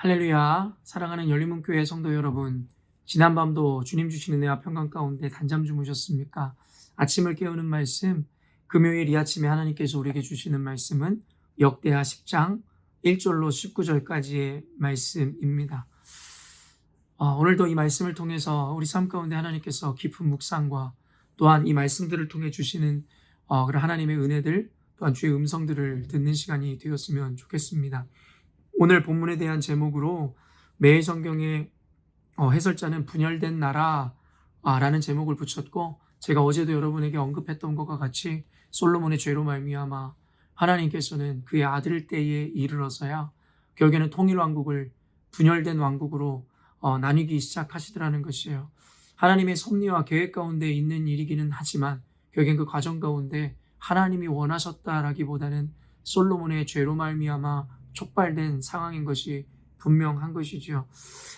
할렐루야. 사랑하는 열린문교회 성도 여러분, 지난밤도 주님 주신 은혜와 평강 가운데 단잠 주무셨습니까? 아침을 깨우는 말씀, 금요일 이 아침에 하나님께서 우리에게 주시는 말씀은 역대하 10장 1절로 19절까지의 말씀입니다. 오늘도 이 말씀을 통해서 우리 삶 가운데 하나님께서 깊은 묵상과 또한 이 말씀들을 통해 주시는 그런 하나님의 은혜들, 또한 주의 음성들을 듣는 시간이 되었으면 좋겠습니다. 오늘 본문에 대한 제목으로 매일 성경의 해설자는 분열된 나라라는 제목을 붙였고, 제가 어제도 여러분에게 언급했던 것과 같이 솔로몬의 죄로 말미암아 하나님께서는 그의 아들 때에 이르러서야 결국에는 통일왕국을 분열된 왕국으로 나뉘기 시작하시더라는 것이에요. 하나님의 섭리와 계획 가운데 있는 일이기는 하지만 결국엔 그 과정 가운데 하나님이 원하셨다라기보다는 솔로몬의 죄로 말미암아 촉발된 상황인 것이 분명한 것이죠.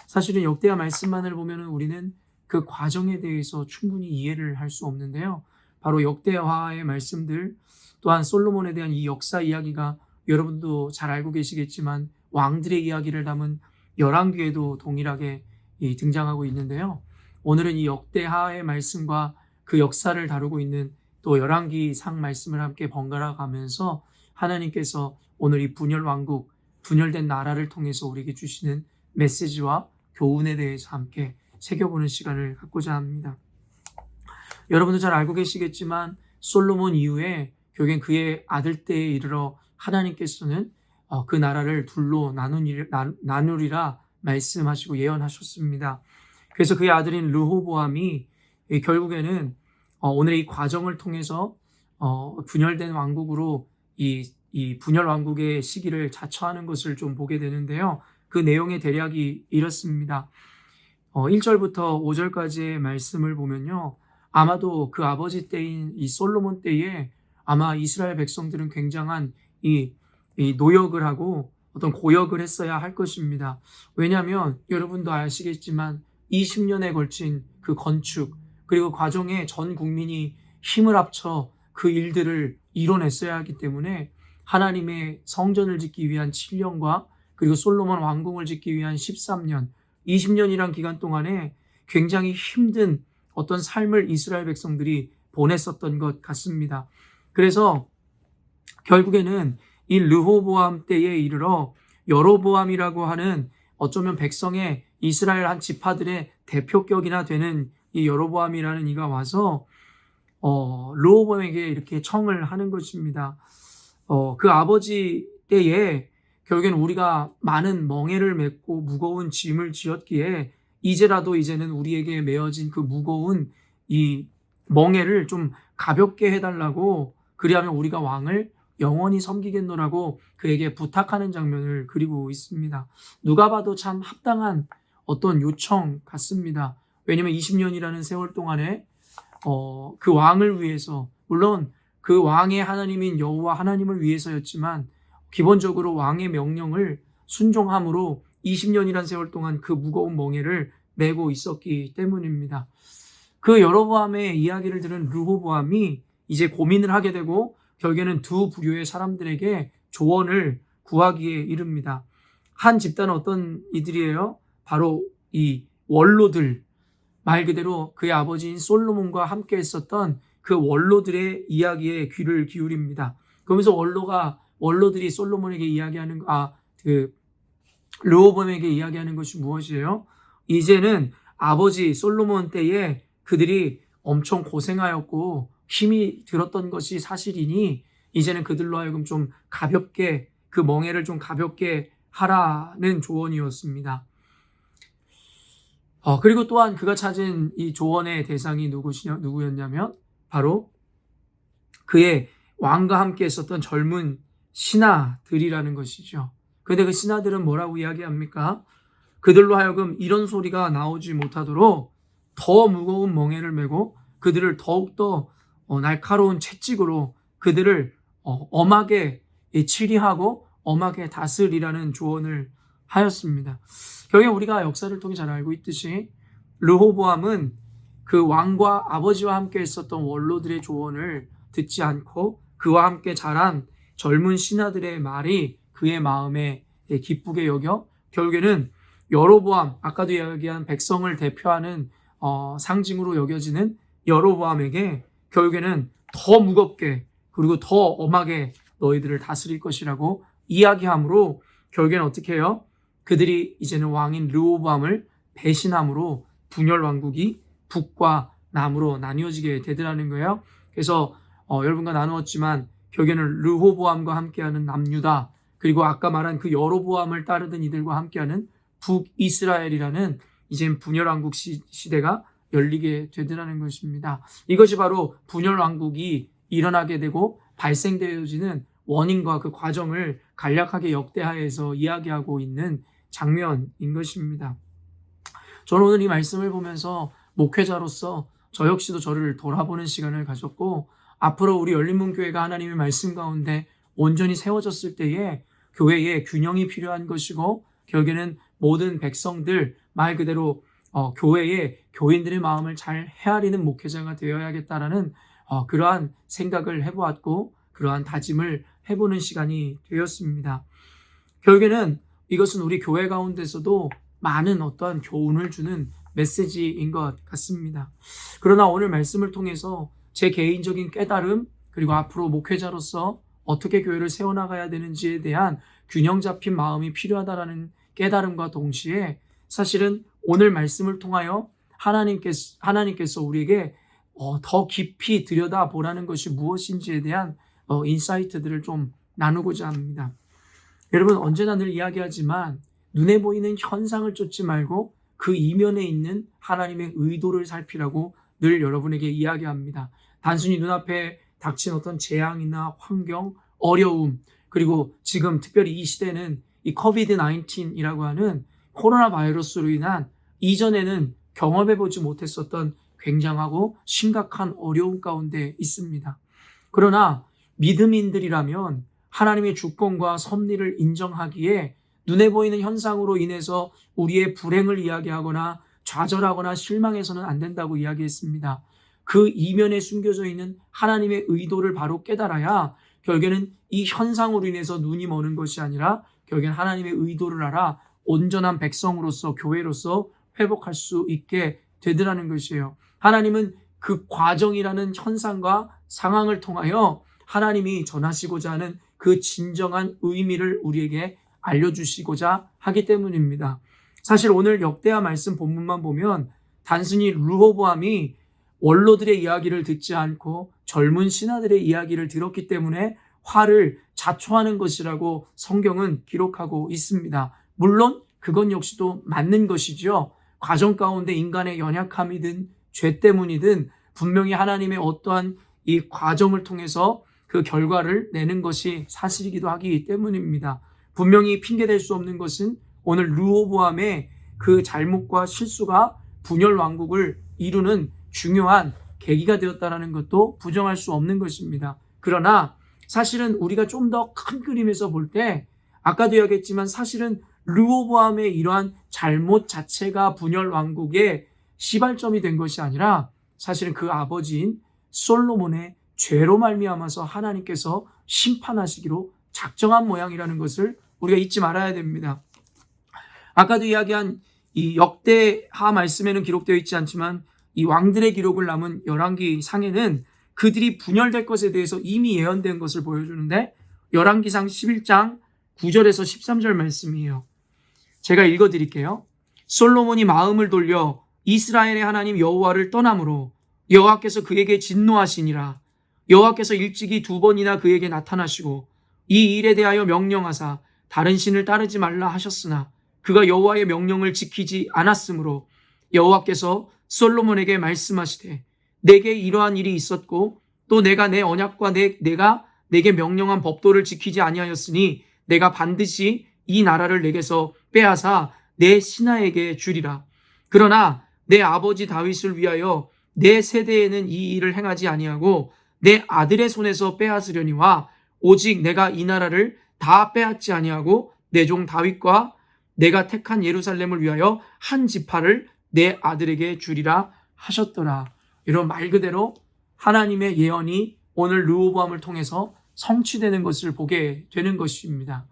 사실은 역대하 말씀만을 보면 우리는 그 과정에 대해서 충분히 이해를 할 수 없는데요. 바로 역대하의 말씀들, 또한 솔로몬에 대한 이 역사 이야기가 여러분도 잘 알고 계시겠지만 왕들의 이야기를 담은 열왕기에도 동일하게 등장하고 있는데요. 오늘은 이 역대하의 말씀과 그 역사를 다루고 있는 또 열왕기상 말씀을 함께 번갈아 가면서 하나님께서 오늘 이 분열왕국, 분열된 나라를 통해서 우리에게 주시는 메시지와 교훈에 대해서 함께 새겨보는 시간을 갖고자 합니다. 여러분도 잘 알고 계시겠지만 솔로몬 이후에 결국엔 그의 아들 때에 이르러 하나님께서는 그 나라를 둘로 나누리라 말씀하시고 예언하셨습니다. 그래서 그의 아들인 르호보암이 결국에는 오늘 이 과정을 통해서 분열된 왕국으로 이 분열 왕국의 시기를 자처하는 것을 좀 보게 되는데요. 그 내용의 대략이 이렇습니다. 1절부터 5절까지의 말씀을 보면요. 아마도 그 아버지 때인 이 솔로몬 때에 아마 이스라엘 백성들은 굉장한 이 노역을 하고 어떤 고역을 했어야 할 것입니다. 왜냐하면 여러분도 아시겠지만 20년에 걸친 그 건축, 그리고 과정에 전 국민이 힘을 합쳐 그 일들을 이뤄냈어야 하기 때문에 하나님의 성전을 짓기 위한 7년과 그리고 솔로몬 왕궁을 짓기 위한 13년, 20년이란 기간 동안에 굉장히 힘든 어떤 삶을 이스라엘 백성들이 보냈었던 것 같습니다. 그래서 결국에는 이 르호보암 때에 이르러 여로보암이라고 하는 어쩌면 백성의 이스라엘 한 지파들의 대표격이나 되는 이 여로보암이라는 이가 와서 르호보암에게 이렇게 청을 하는 것입니다. 그 아버지 때에 결국엔 우리가 많은 멍에를 맺고 무거운 짐을 지었기에 이제는 우리에게 메어진 그 무거운 이 멍에를 좀 가볍게 해달라고, 그리하면 우리가 왕을 영원히 섬기겠노라고 그에게 부탁하는 장면을 그리고 있습니다. 누가 봐도 참 합당한 어떤 요청 같습니다. 왜냐하면 20년이라는 세월 동안에 그 왕을 위해서, 물론 그 왕의 하나님인 여호와 하나님을 위해서였지만 기본적으로 왕의 명령을 순종함으로 20년이란 세월 동안 그 무거운 멍에를 메고 있었기 때문입니다. 그 여로보암의 이야기를 들은 르호보암이 이제 고민을 하게 되고 결국에는 두 부류의 사람들에게 조언을 구하기에 이릅니다. 한 집단은 어떤 이들이에요? 바로 이 원로들, 말 그대로 그의 아버지인 솔로몬과 함께 했었던 그 원로들의 이야기에 귀를 기울입니다. 그러면서 원로들이 솔로몬에게 이야기하는 르호보암에게 이야기하는 것이 무엇이에요? 이제는 아버지 솔로몬 때에 그들이 엄청 고생하였고 힘이 들었던 것이 사실이니 이제는 그들로 하여금 좀 가볍게, 그 멍에를 좀 가볍게 하라는 조언이었습니다. 그리고 또한 그가 찾은 이 조언의 대상이 누구였냐면 바로 그의 왕과 함께 했었던 젊은 신하들이라는 것이죠. 그런데 그 신하들은 뭐라고 이야기합니까? 그들로 하여금 이런 소리가 나오지 못하도록 더 무거운 멍에를 메고 그들을 더욱더 날카로운 채찍으로 그들을 엄하게 치리하고 엄하게 다스리라는 조언을 하였습니다. 결국 우리가 역사를 통해 잘 알고 있듯이 르호보암은 그 왕과 아버지와 함께 있었던 원로들의 조언을 듣지 않고 그와 함께 자란 젊은 신하들의 말이 그의 마음에 기쁘게 여겨 결국에는 여로보암, 아까도 이야기한 백성을 대표하는 상징으로 여겨지는 여로보암에게 결국에는 더 무겁게 그리고 더 엄하게 너희들을 다스릴 것이라고 이야기함으로 결국에는 어떻게 해요? 그들이 이제는 왕인 르호보암을 배신함으로 분열 왕국이 북과 남으로 나뉘어지게 되더라는 거예요. 그래서 여러분과 나누었지만 결국에는 르호보암과 함께하는 남유다, 그리고 아까 말한 그 여로보암을 따르던 이들과 함께하는 북이스라엘이라는 이젠 분열왕국 시대가 열리게 되더라는 것입니다. 이것이 바로 분열왕국이 일어나게 되고 발생되어지는 원인과 그 과정을 간략하게 역대하에서 이야기하고 있는 장면인 것입니다. 저는 오늘 이 말씀을 보면서 목회자로서 저 역시도 저를 돌아보는 시간을 가졌고, 앞으로 우리 열린문교회가 하나님의 말씀 가운데 온전히 세워졌을 때에 교회에 균형이 필요한 것이고, 결국에는 모든 백성들, 말 그대로 교회의 교인들의 마음을 잘 헤아리는 목회자가 되어야겠다라는 그러한 생각을 해보았고, 그러한 다짐을 해보는 시간이 되었습니다. 결국에는 이것은 우리 교회 가운데서도 많은 어떠한 교훈을 주는 메시지인 것 같습니다. 그러나 오늘 말씀을 통해서 제 개인적인 깨달음, 그리고 앞으로 목회자로서 어떻게 교회를 세워나가야 되는지에 대한 균형 잡힌 마음이 필요하다라는 깨달음과 동시에 사실은 오늘 말씀을 통하여 하나님께서 우리에게 더 깊이 들여다보라는 것이 무엇인지에 대한 인사이트들을 좀 나누고자 합니다. 여러분, 언제나 늘 이야기하지만 눈에 보이는 현상을 쫓지 말고 그 이면에 있는 하나님의 의도를 살피라고 늘 여러분에게 이야기합니다. 단순히 눈앞에 닥친 어떤 재앙이나 환경, 어려움, 그리고 지금 특별히 이 시대는 이 COVID-19이라고 하는 코로나 바이러스로 인한 이전에는 경험해보지 못했었던 굉장하고 심각한 어려움 가운데 있습니다. 그러나 믿음인들이라면 하나님의 주권과 섭리를 인정하기에 눈에 보이는 현상으로 인해서 우리의 불행을 이야기하거나 좌절하거나 실망해서는 안 된다고 이야기했습니다. 그 이면에 숨겨져 있는 하나님의 의도를 바로 깨달아야 결국에는 이 현상으로 인해서 눈이 머는 것이 아니라 결국에는 하나님의 의도를 알아 온전한 백성으로서, 교회로서 회복할 수 있게 되더라는 것이에요. 하나님은 그 과정이라는 현상과 상황을 통하여 하나님이 전하시고자 하는 그 진정한 의미를 우리에게 알려주시고자 하기 때문입니다. 사실 오늘 역대하 말씀 본문만 보면 단순히 르호보암이 원로들의 이야기를 듣지 않고 젊은 신하들의 이야기를 들었기 때문에 화를 자초하는 것이라고 성경은 기록하고 있습니다. 물론 그건 역시도 맞는 것이죠. 과정 가운데 인간의 연약함이든 죄 때문이든 분명히 하나님의 어떠한 이 과정을 통해서 그 결과를 내는 것이 사실이기도 하기 때문입니다. 분명히 핑계댈 수 없는 것은 오늘 르호보암의 그 잘못과 실수가 분열 왕국을 이루는 중요한 계기가 되었다는 것도 부정할 수 없는 것입니다. 그러나 사실은 우리가 좀 더 큰 그림에서 볼 때 아까도 이야기했지만 사실은 르호보암의 이러한 잘못 자체가 분열 왕국의 시발점이 된 것이 아니라 사실은 그 아버지인 솔로몬의 죄로 말미암아서 하나님께서 심판하시기로 작정한 모양이라는 것을 우리가 잊지 말아야 됩니다. 아까도 이야기한 이 역대하 말씀에는 기록되어 있지 않지만 이 왕들의 기록을 남은 열왕기 상에는 그들이 분열될 것에 대해서 이미 예언된 것을 보여주는데 열왕기상 11장 9절에서 13절 말씀이에요. 제가 읽어드릴게요. 솔로몬이 마음을 돌려 이스라엘의 하나님 여호와를 떠남으로 여호와께서 그에게 진노하시니라. 여호와께서 일찍이 2번이나 그에게 나타나시고 이 일에 대하여 명령하사 다른 신을 따르지 말라 하셨으나 그가 여호와의 명령을 지키지 않았으므로 여호와께서 솔로몬에게 말씀하시되 내게 이러한 일이 있었고 또 내가 내 언약과 내가 내게 명령한 법도를 지키지 아니하였으니 내가 반드시 이 나라를 내게서 빼앗아 내 신하에게 주리라. 그러나 내 아버지 다윗을 위하여 내 세대에는 이 일을 행하지 아니하고 내 아들의 손에서 빼앗으려니와 오직 내가 이 나라를 다 빼앗지 아니하고 내 종 다윗과 내가 택한 예루살렘을 위하여 한 지파를 내 아들에게 주리라 하셨더라. 이런 말 그대로 하나님의 예언이 오늘 르호보암을 통해서 성취되는 것을 보게 되는 것입니다.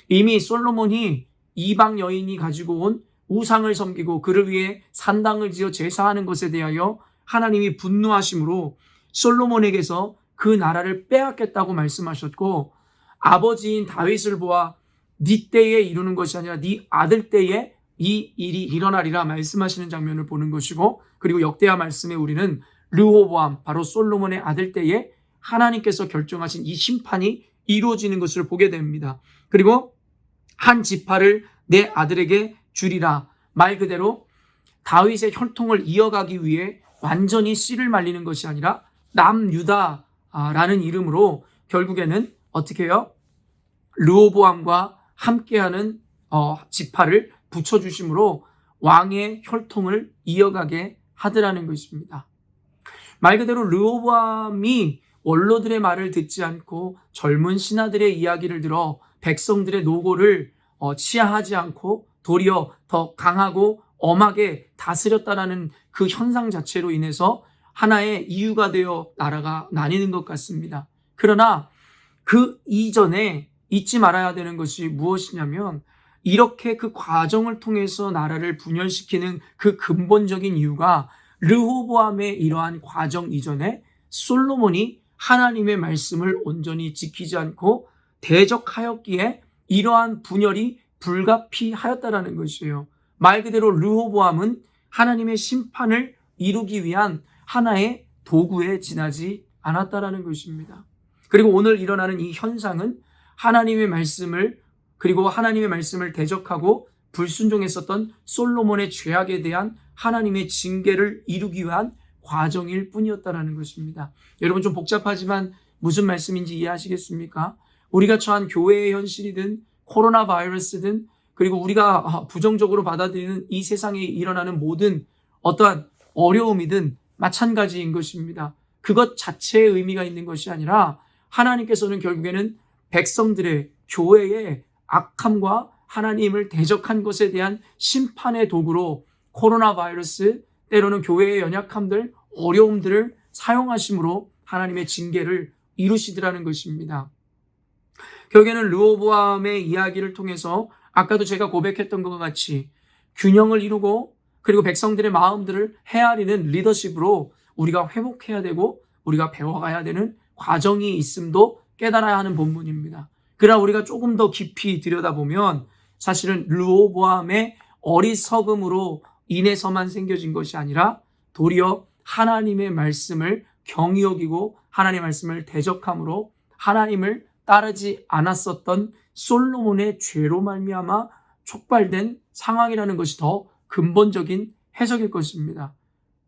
이미 솔로몬이 이방 여인이 가지고 온 우상을 섬기고 그를 위해 산당을 지어 제사하는 것에 대하여 하나님이 분노하심으로 솔로몬에게서 그 나라를 빼앗겠다고 말씀하셨고, 아버지인 다윗을 보아 네 때에 이루는 것이 아니라 네 아들 때에 이 일이 일어나리라 말씀하시는 장면을 보는 것이고, 그리고 역대하 말씀에 우리는 르호보암, 바로 솔로몬의 아들 때에 하나님께서 결정하신 이 심판이 이루어지는 것을 보게 됩니다. 그리고 한 지파를 내 아들에게 주리라, 말 그대로 다윗의 혈통을 이어가기 위해 완전히 씨를 말리는 것이 아니라 남유다라는 이름으로 결국에는 어떻게 해요? 르호보암과 함께하는 지파를 붙여주심으로 왕의 혈통을 이어가게 하더라는 것입니다. 말 그대로 르호보암이 원로들의 말을 듣지 않고 젊은 신하들의 이야기를 들어 백성들의 노고를 치하하지 않고 도리어 더 강하고 엄하게 다스렸다라는 그 현상 자체로 인해서 하나의 이유가 되어 나라가 나뉘는 것 같습니다. 그러나 그 이전에 잊지 말아야 되는 것이 무엇이냐면, 이렇게 그 과정을 통해서 나라를 분열시키는 그 근본적인 이유가 르호보암의 이러한 과정 이전에 솔로몬이 하나님의 말씀을 온전히 지키지 않고 대적하였기에 이러한 분열이 불가피하였다라는 것이에요. 말 그대로 르호보암은 하나님의 심판을 이루기 위한 하나의 도구에 지나지 않았다라는 것입니다. 그리고 오늘 일어나는 이 현상은 하나님의 말씀을, 그리고 하나님의 말씀을 대적하고 불순종했었던 솔로몬의 죄악에 대한 하나님의 징계를 이루기 위한 과정일 뿐이었다라는 것입니다. 여러분, 좀 복잡하지만 무슨 말씀인지 이해하시겠습니까? 우리가 처한 교회의 현실이든 코로나 바이러스든, 그리고 우리가 부정적으로 받아들이는 이 세상에 일어나는 모든 어떠한 어려움이든 마찬가지인 것입니다. 그것 자체의 의미가 있는 것이 아니라 하나님께서는 결국에는 백성들의, 교회의 악함과 하나님을 대적한 것에 대한 심판의 도구로 코로나 바이러스, 때로는 교회의 연약함들, 어려움들을 사용하심으로 하나님의 징계를 이루시더라는 것입니다. 결국에는 르호보암의 이야기를 통해서 아까도 제가 고백했던 것과 같이 균형을 이루고, 그리고 백성들의 마음들을 헤아리는 리더십으로 우리가 회복해야 되고 우리가 배워가야 되는 과정이 있음도 깨달아야 하는 본문입니다. 그러나 우리가 조금 더 깊이 들여다보면 사실은 르호보암의 어리석음으로 인해서만 생겨진 것이 아니라 도리어 하나님의 말씀을 경히 여기고 하나님의 말씀을 대적함으로 하나님을 따르지 않았었던 솔로몬의 죄로 말미암아 촉발된 상황이라는 것이 더 근본적인 해석일 것입니다.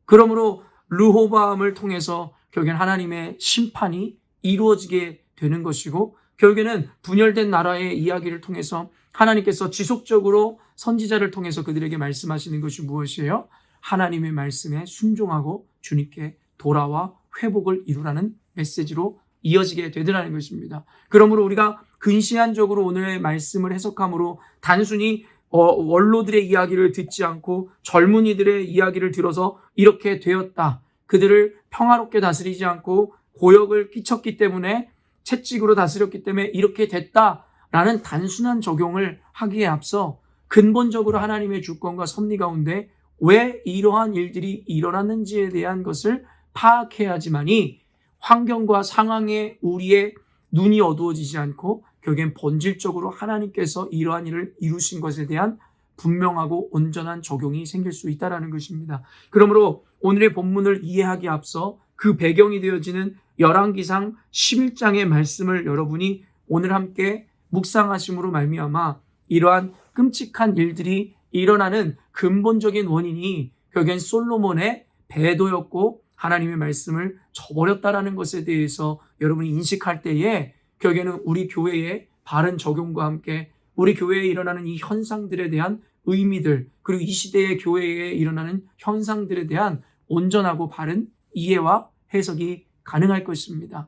그러므로 르호보암을 통해서 결국엔 하나님의 심판이 이루어지게 되는 것이고, 결국에는 분열된 나라의 이야기를 통해서 하나님께서 지속적으로 선지자를 통해서 그들에게 말씀하시는 것이 무엇이에요? 하나님의 말씀에 순종하고 주님께 돌아와 회복을 이루라는 메시지로 이어지게 되더라는 것입니다. 그러므로 우리가 근시안적으로 오늘의 말씀을 해석함으로 단순히 원로들의 이야기를 듣지 않고 젊은이들의 이야기를 들어서 이렇게 되었다, 그들을 평화롭게 다스리지 않고 고역을 끼쳤기 때문에, 채찍으로 다스렸기 때문에 이렇게 됐다라는 단순한 적용을 하기에 앞서 근본적으로 하나님의 주권과 섭리 가운데 왜 이러한 일들이 일어났는지에 대한 것을 파악해야지만이 환경과 상황에 우리의 눈이 어두워지지 않고 결국엔 본질적으로 하나님께서 이러한 일을 이루신 것에 대한 분명하고 온전한 적용이 생길 수 있다는 것입니다. 그러므로 오늘의 본문을 이해하기에 앞서 그 배경이 되어지는 열왕기상 11장의 말씀을 여러분이 오늘 함께 묵상하심으로 말미암아 이러한 끔찍한 일들이 일어나는 근본적인 원인이 결국엔 솔로몬의 배도였고 하나님의 말씀을 저버렸다라는 것에 대해서 여러분이 인식할 때에 결국에는 우리 교회의 바른 적용과 함께 우리 교회에 일어나는 이 현상들에 대한 의미들, 그리고 이 시대의 교회에 일어나는 현상들에 대한 온전하고 바른 이해와 해석이 가능할 것입니다.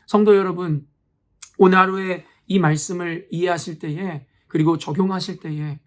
성도 여러분, 오늘 하루에 이 말씀을 이해하실 때에, 그리고 적용하실 때에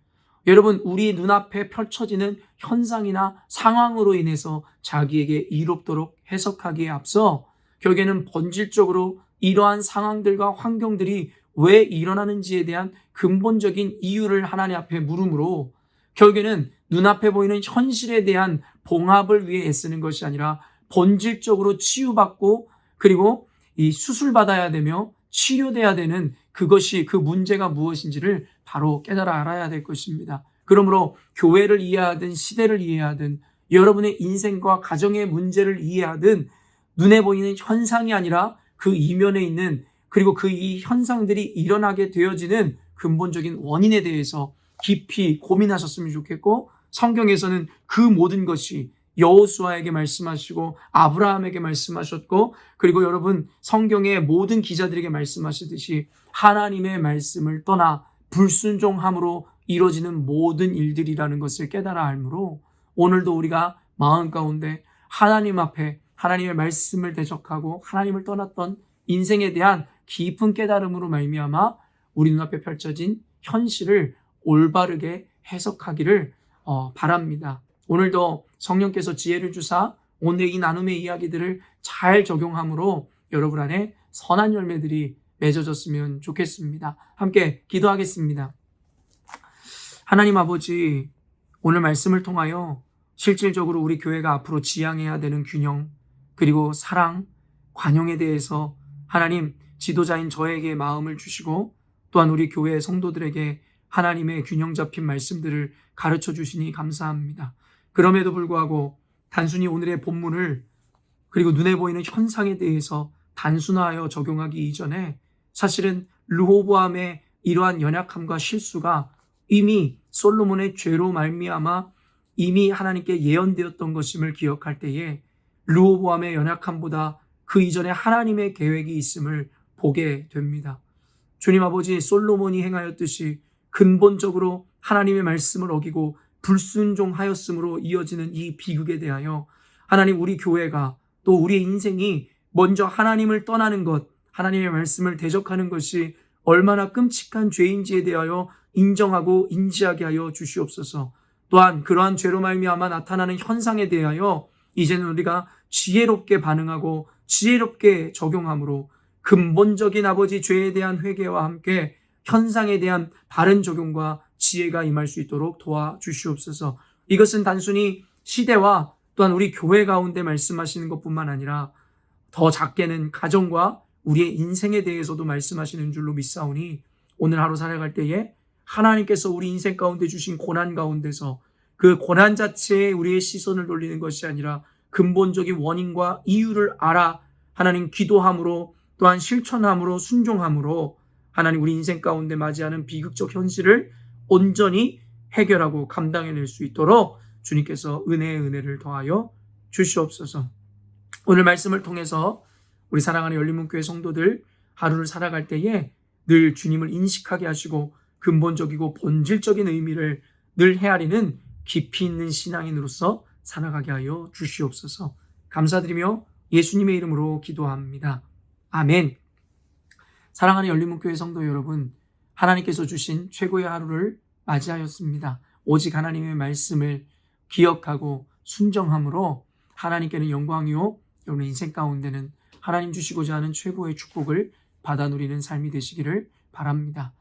여러분, 우리 눈앞에 펼쳐지는 현상이나 상황으로 인해서 자기에게 이롭도록 해석하기에 앞서 결국에는 본질적으로 이러한 상황들과 환경들이 왜 일어나는지에 대한 근본적인 이유를 하나님 앞에 물음으로 결국에는 눈앞에 보이는 현실에 대한 봉합을 위해 애쓰는 것이 아니라 본질적으로 치유받고 그리고 이 수술받아야 되며 치료돼야 되는 그것이 그 문제가 무엇인지를 바로 깨달아 알아야 될 것입니다. 그러므로 교회를 이해하든 시대를 이해하든 여러분의 인생과 가정의 문제를 이해하든 눈에 보이는 현상이 아니라 그 이면에 있는 그리고 그 이 현상들이 일어나게 되어지는 근본적인 원인에 대해서 깊이 고민하셨으면 좋겠고 성경에서는 그 모든 것이 여호수아에게 말씀하시고 아브라함에게 말씀하셨고 그리고 여러분 성경의 모든 기자들에게 말씀하시듯이 하나님의 말씀을 떠나 불순종함으로 이루어지는 모든 일들이라는 것을 깨달아 알므로 오늘도 우리가 마음 가운데 하나님 앞에 하나님의 말씀을 대적하고 하나님을 떠났던 인생에 대한 깊은 깨달음으로 말미암아 우리 눈앞에 펼쳐진 현실을 올바르게 해석하기를 바랍니다. 오늘도 성령께서 지혜를 주사 오늘 이 나눔의 이야기들을 잘 적용함으로 여러분 안에 선한 열매들이 맺어졌으면 좋겠습니다. 함께 기도하겠습니다. 하나님 아버지, 오늘 말씀을 통하여 실질적으로 우리 교회가 앞으로 지향해야 되는 균형, 그리고 사랑, 관용에 대해서 하나님 지도자인 저에게 마음을 주시고 또한 우리 교회 성도들에게 하나님의 균형 잡힌 말씀들을 가르쳐 주시니 감사합니다. 그럼에도 불구하고 단순히 오늘의 본문을 그리고 눈에 보이는 현상에 대해서 단순화하여 적용하기 이전에 사실은 르호보암의 이러한 연약함과 실수가 이미 솔로몬의 죄로 말미암아 이미 하나님께 예언되었던 것임을 기억할 때에 르호보암의 연약함보다 그 이전에 하나님의 계획이 있음을 보게 됩니다. 주님 아버지, 솔로몬이 행하였듯이 근본적으로 하나님의 말씀을 어기고 불순종하였으므로 이어지는 이 비극에 대하여 하나님 우리 교회가 또 우리의 인생이 먼저 하나님을 떠나는 것, 하나님의 말씀을 대적하는 것이 얼마나 끔찍한 죄인지에 대하여 인정하고 인지하게 하여 주시옵소서. 또한 그러한 죄로 말미암아 나타나는 현상에 대하여 이제는 우리가 지혜롭게 반응하고 지혜롭게 적용함으로 근본적인 아버지 죄에 대한 회개와 함께 현상에 대한 바른 적용과 지혜가 임할 수 있도록 도와주시옵소서. 이것은 단순히 시대와 또한 우리 교회 가운데 말씀하시는 것뿐만 아니라 더 작게는 가정과 우리의 인생에 대해서도 말씀하시는 줄로 믿사오니 오늘 하루 살아갈 때에 하나님께서 우리 인생 가운데 주신 고난 가운데서 그 고난 자체에 우리의 시선을 돌리는 것이 아니라 근본적인 원인과 이유를 알아 하나님 기도함으로 또한 실천함으로 순종함으로 하나님 우리 인생 가운데 맞이하는 비극적 현실을 온전히 해결하고 감당해낼 수 있도록 주님께서 은혜의 은혜를 더하여 주시옵소서. 오늘 말씀을 통해서 우리 사랑하는 열린문교회 성도들 하루를 살아갈 때에 늘 주님을 인식하게 하시고 근본적이고 본질적인 의미를 늘 헤아리는 깊이 있는 신앙인으로서 살아가게 하여 주시옵소서. 감사드리며 예수님의 이름으로 기도합니다. 아멘. 사랑하는 열린문교회 성도 여러분, 하나님께서 주신 최고의 하루를 맞이하였습니다. 오직 하나님의 말씀을 기억하고 순정함으로 하나님께는 영광이요 여러분의 인생 가운데는 하나님 주시고자 하는 최고의 축복을 받아 누리는 삶이 되시기를 바랍니다.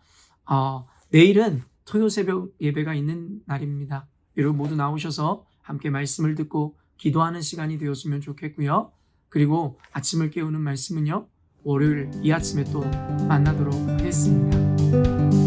내일은 토요 새벽 예배가 있는 날입니다. 여러분 모두 나오셔서 함께 말씀을 듣고 기도하는 시간이 되었으면 좋겠고요. 그리고 아침을 깨우는 말씀은요, 월요일 이 아침에 또 만나도록 하겠습니다.